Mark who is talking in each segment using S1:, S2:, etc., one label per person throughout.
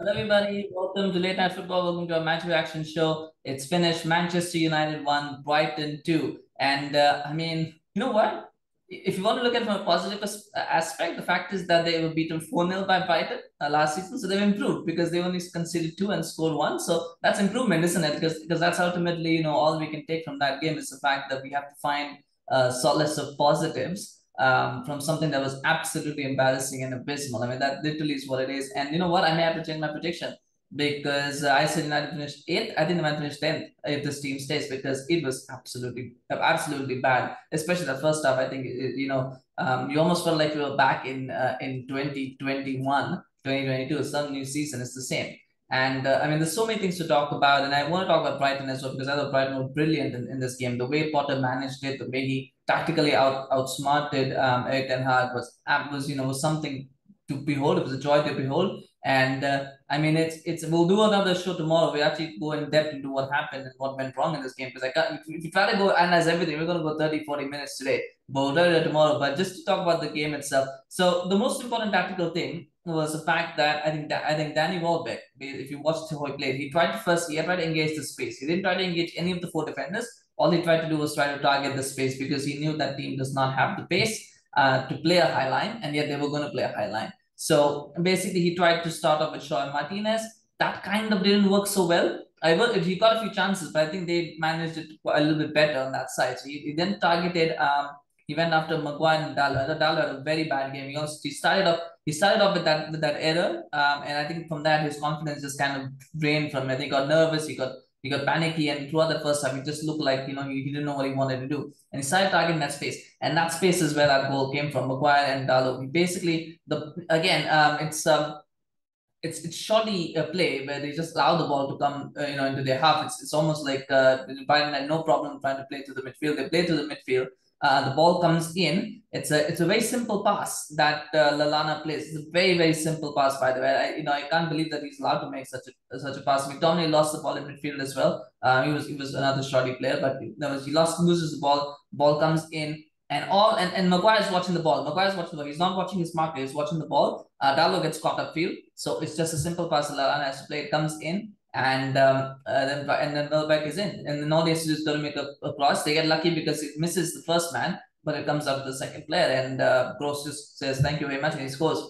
S1: Hello, everybody. Welcome to Late Night Football. Welcome to our match reaction show. It's finished. Manchester United 1, Brighton 2. And you know what? If you want to look at it from a positive aspect, the fact is that they were beaten 4-0 by Brighton last season. So they've improved because they only conceded 2 and scored 1. So that's improvement, isn't it? Because that's ultimately, all we can take from that game is the fact that we have to find solace of positives from something that was absolutely embarrassing and abysmal. I mean, that literally is what it is. And you know what? I may have to change my prediction because I said United finished 8th. I think they might finish 10th if this team stays because it was absolutely bad, especially the first half. I think, you almost felt like we were back in 2021, 2022. Some new season is the same. And there's so many things to talk about, and I want to talk about Brighton as well because I thought Brighton were brilliant in this game. The way Potter managed it, the way he tactically outsmarted Erik Ten Hag was something to behold. It was a joy to behold. And it's we'll do another show tomorrow. We actually go in depth into what happened and what went wrong in this game because I can't. If you try to go analyze everything, we're going to go 30-40 minutes today. But we'll do it tomorrow. But just to talk about the game itself. So the most important tactical thing was the fact that I think Danny Welbeck, if you watched how he played, he tried to engage the space. He didn't try to engage any of the four defenders. All he tried to do was try to target the space because he knew that team does not have the pace to play a high line, and yet they were going to play a high line. So basically, he tried to start off with Shaw and Martinez. That kind of didn't work so well. He got a few chances, but I think they managed it a little bit better on that side. So he then targeted. He went after Maguire and Dalot. Dalot had a very bad game. He started off with that error, and I think from that his confidence just kind of drained from it. He got nervous. He got panicky, and throughout the first half, he just looked like he didn't know what he wanted to do, and he started targeting that space, and that space is where that goal came from. Maguire and Dalot. He basically it's shoddy play where they just allow the ball to come into their half. It's almost like Brighton had no problem trying to play to the midfield. They play to the midfield. The ball comes in. It's a very simple pass that Lallana plays. It's a very simple pass, by the way. I can't believe that he's allowed to make such a pass. Donny lost the ball in midfield as well. He was another shoddy player, but he loses the ball. Ball comes in. And Maguire is watching the ball. Maguire is watching the ball. He's not watching his marker. He's watching the ball. Dalot gets caught upfield, so it's just a simple pass. Lallana has to play. It comes in, and then Welbeck is in, and then all they have to do is go to make a cross. They get lucky because it misses the first man, but it comes out to the second player, and Gross just says thank you very much, and he scores.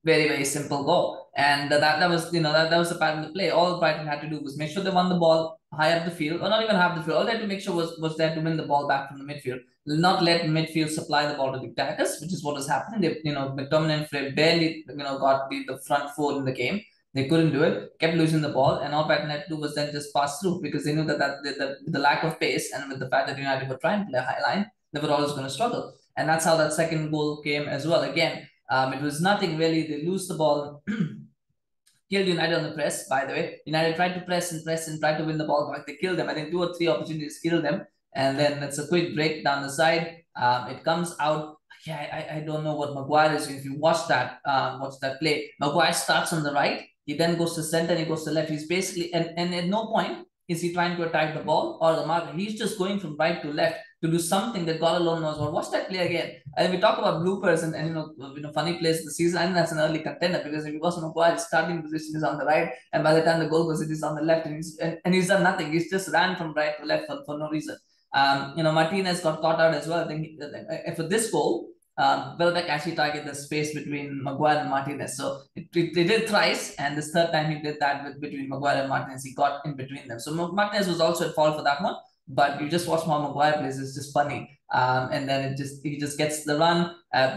S1: Very simple goal, and that was that was the pattern of play. All Brighton had to do was make sure they won the ball high up the field, or not even half the field. All they had to make sure was there to win the ball back from the midfield, not let midfield supply the ball to the attackers, which is what was happening. McTominay and Fred barely got the front four in the game. They couldn't do it, kept losing the ball, and all Brighton had to do was then just pass through because they knew that the lack of pace and with the fact that United were trying to play a high line, they were always going to struggle, and that's how that second goal came as well. Again. It was nothing really. They lose the ball. Killed United on the press, by the way. United tried to press and try to win the ball back. They killed them. I think 2 or 3 opportunities killed them. And then it's a quick break down the side. It comes out. Yeah, I don't know what Maguire is doing. If you watch that play, Maguire starts on the right. He then goes to center and he goes to left. He's basically, and at no point is he trying to attack the ball or the marker. He's just going from right to left to do something that God alone knows what. Watch that play again. And we talk about bloopers and funny plays of the season. I think that's an early contender because if it was Maguire, his starting position is on the right, and by the time the goal goes, it is on the left, and he's done nothing. He's just ran from right to left for no reason. Martinez got caught out as well. I think for this goal, Welbeck actually targeted the space between Maguire and Martinez. So they did thrice, and this third time he did that between Maguire and Martinez. He got in between them. So Martinez was also at fault for that one. But you just watch how Maguire plays; it's just funny. And then he just gets the run. How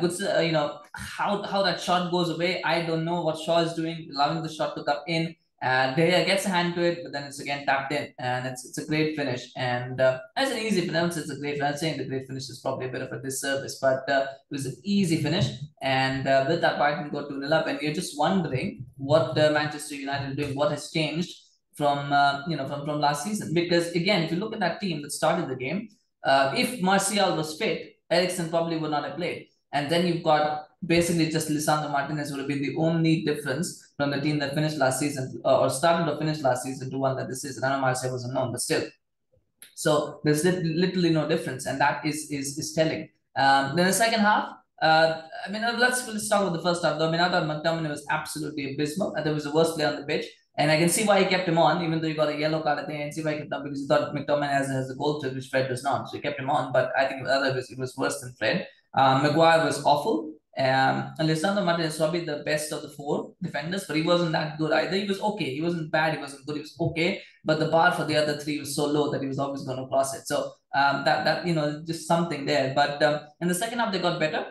S1: that shot goes away, I don't know what Shaw is doing, allowing the shot to come in. De Gea gets a hand to it, but then it's again tapped in, and it's a great finish. And as an easy finish, it's a great finish. I'm saying the great finish is probably a bit of a disservice, but it was an easy finish. And with that, Brighton go 2-0 up, and you're just wondering what Manchester United are doing, what has changed from last season. Because again, if you look at that team that started the game, if Martial was fit, Eriksen probably would not have played. And then you've got basically just Lisandro Martinez would have been the only difference from the team that finished last season or started or finished last season to one that this season. I know Martial was unknown, but still. So there's literally no difference, and that is telling. Then the second half, I mean, let's start with the first half. Though. I mean, I thought McTominay was absolutely abysmal. I thought he was the worst player on the pitch. And I can see why he kept him on, even though he got a yellow card. I think I can see why he kept him on because he thought McTominay has a goal threat, which Fred does not. So he kept him on. But I think it was worse than Fred. Maguire was awful. And Lisandro Martinez is probably the best of the four defenders, but he wasn't that good either. He was okay. He wasn't bad. He wasn't good. He was okay. But the bar for the other three was so low that he was always going to cross it. So that just something there. But in the second half, they got better.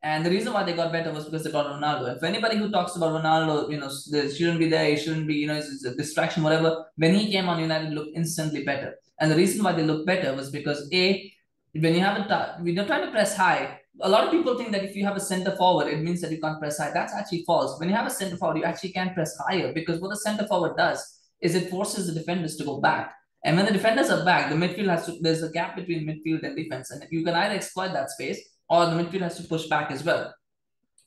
S1: And the reason why they got better was because they got Ronaldo. If anybody who talks about Ronaldo, they shouldn't be there, he shouldn't be, it's a distraction, whatever. When he came on, United looked instantly better. And the reason why they looked better was because when you have when you're trying to press high, a lot of people think that if you have a center forward, it means that you can't press high. That's actually false. When you have a center forward, you actually can press higher because what the center forward does is it forces the defenders to go back. And when the defenders are back, the midfield there's a gap between midfield and defense. And you can either exploit that space or the midfield has to push back as well.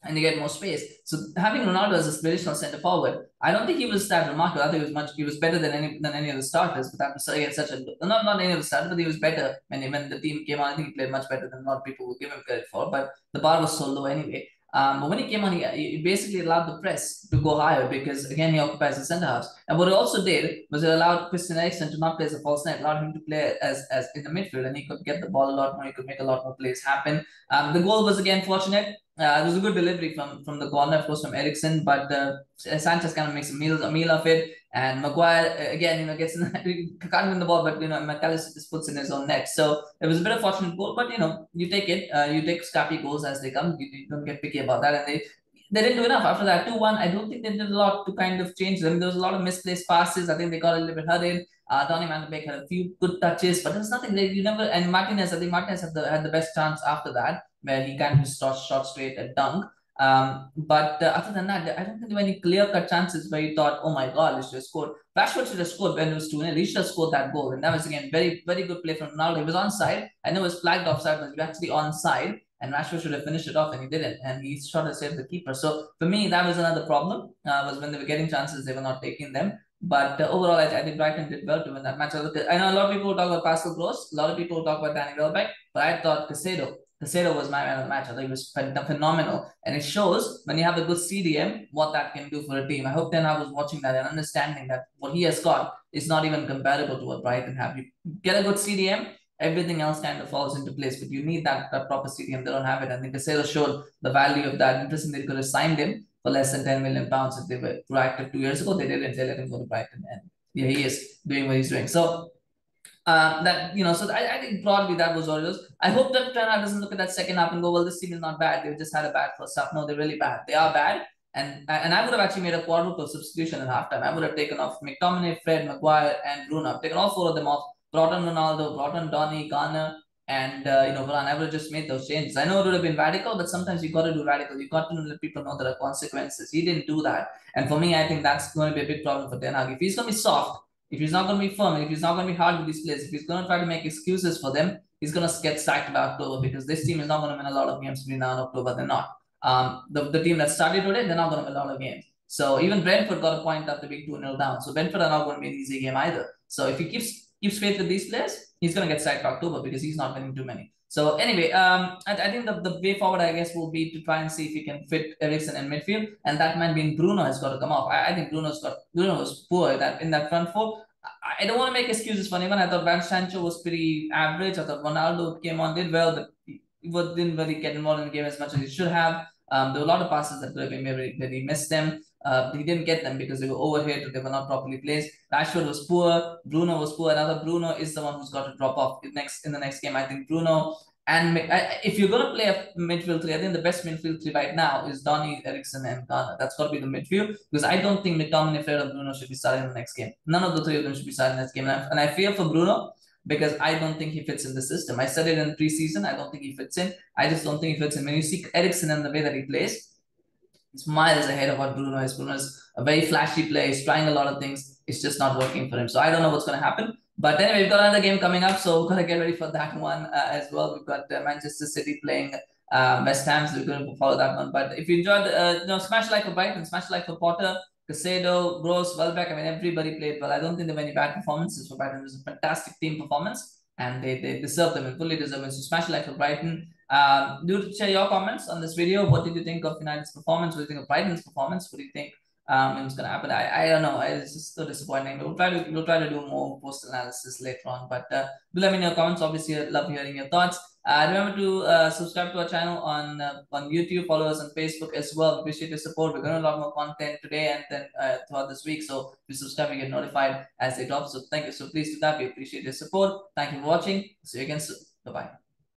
S1: And you get more space. So having Ronaldo as a traditional centre forward, I don't think he was that remarkable. I think he was better than any of the starters. But that was again such a not any of the starters, but he was better when the team came on. I think he played much better than a lot of people would give him credit for. But the bar was so low anyway. But when he came on, he basically allowed the press to go higher because, again, he occupies the centre halves. And what it also did was it allowed Christian Eriksen to not play as a false nine, allowed him to play as in the midfield, and he could get the ball a lot more. He could make a lot more plays happen. The goal was, again, fortunate. It was a good delivery from the corner, of course, from Eriksen, but Sanchez kind of makes a meal of it. And Maguire, again, gets can't win the ball, but, McAllister just puts in his own net. So it was a bit of a fortunate goal, but, you take it. You take scrappy goals as they come. You don't get picky about that. And they didn't do enough. After that 2-1, I don't think they did a lot to kind of change them. There was a lot of misplaced passes. I think they got a little bit hurried. Donny had a few good touches, but there's nothing you never. And Martinez, I think Martinez had the best chance after that, where he kind of just shot straight at dunk. But other than that, I don't think there were any clear-cut chances where you thought, oh my God, he should have scored. Rashford should have scored when it was 2-0. He should have scored that goal. And that was, again, very, very good play from Ronaldo. He was onside. I know it was flagged offside, but he was actually onside. And Rashford should have finished it off, and he didn't. And he shot to save the keeper. So for me, that was another problem, was when they were getting chances, they were not taking them. But overall, I think Brighton did well to win that match. I know a lot of people talk about Pascal Gross. A lot of people talk about Danny Welbeck. But I thought Caicedo was my man of the match. I think it was phenomenal. And it shows when you have a good CDM what that can do for a team. I hope Ten Hag was watching that and understanding that what he has got is not even comparable to what Brighton have. You get a good CDM, everything else kind of falls into place. But you need that proper CDM. They don't have it. I think Caicedo showed the value of that. Interesting, they could have signed him for less than £10 million if they were proactive 2 years ago. They didn't. They let him go to Brighton. And yeah, he is doing what he's doing. So so I think broadly that was all it was. I hope that Ten Hag doesn't look at that second half and go, well, this team is not bad. They've just had a bad first half. No, they're really bad. They are bad. And I would have actually made a quadruple substitution at halftime. I would have taken off McTominay, Fred, Maguire, and Bruno. I've taken all four of them off, brought on Ronaldo, brought on Donny, Garner, and Varane. I would have just made those changes. I know it would have been radical, but sometimes you got to do radical. You got to let people know there are consequences. He didn't do that. And for me, I think that's going to be a big problem for Ten Hag. If he's going to be soft, if he's not going to be firm, if he's not going to be hard with these players, if he's going to try to make excuses for them, he's going to get sacked by October because this team is not going to win a lot of games between now and October. They're not. The team that started today, they're not going to win a lot of games. So even Brentford got a point after being 2-0 down. So Brentford are not going to be an easy game either. So if he keeps faith with these players, he's going to get sacked by October because he's not winning too many. So anyway, I think the way forward, I guess, will be to try and see if he can fit Eriksen in midfield, and that man being Bruno has got to come off. I think Bruno was poor in that front four. I don't want to make excuses for anyone. I thought Sancho was pretty average. I thought Ronaldo came on, did well, but he didn't really get involved in the game as much as he should have. There were a lot of passes that could have been made, that he missed them. He didn't get them because they were overhit or they were not properly placed. Rashford was poor. Bruno was poor. Another Bruno is the one who's got to drop off in the next game. I think Bruno. And if you're going to play a midfield three, I think the best midfield three right now is Donny, Eriksen, and Garner. That's got to be the midfield because I don't think McTominay, Fred, or Bruno should be starting in the next game. None of the three of them should be starting in the next game. And I fear for Bruno because I don't think he fits in the system. I said it in preseason. I don't think he fits in. I just don't think he fits in. When you see Eriksen and the way that he plays, it's miles ahead of what Bruno is. Bruno is a very flashy player. He's trying a lot of things. It's just not working for him. So I don't know what's going to happen. But anyway, we've got another game coming up, so we've got to get ready for that one as well. We've got Manchester City playing West Ham, so we're going to follow that one. But if you enjoyed, smash like for Brighton, smash like for Potter, Caicedo, Gross, Welbeck. I mean, everybody played well. I don't think there were any bad performances for Brighton. It was a fantastic team performance, and they deserve them and fully deserve it. So smash like for Brighton. Do share your comments on this video. What did you think of United's performance? What do you think of Brighton's performance? What do you think it's gonna happen? I don't know. It's just so disappointing. We'll try to do more post analysis later on. But do let me know in your comments. Obviously, I'd love hearing your thoughts. Remember to subscribe to our channel on YouTube. Follow us on Facebook as well. Appreciate your support. We're going to a lot more content today and then throughout this week. So if you subscribe, you get notified as they drop. So thank you. So please do that. We appreciate your support. Thank you for watching. See you again soon. Bye bye.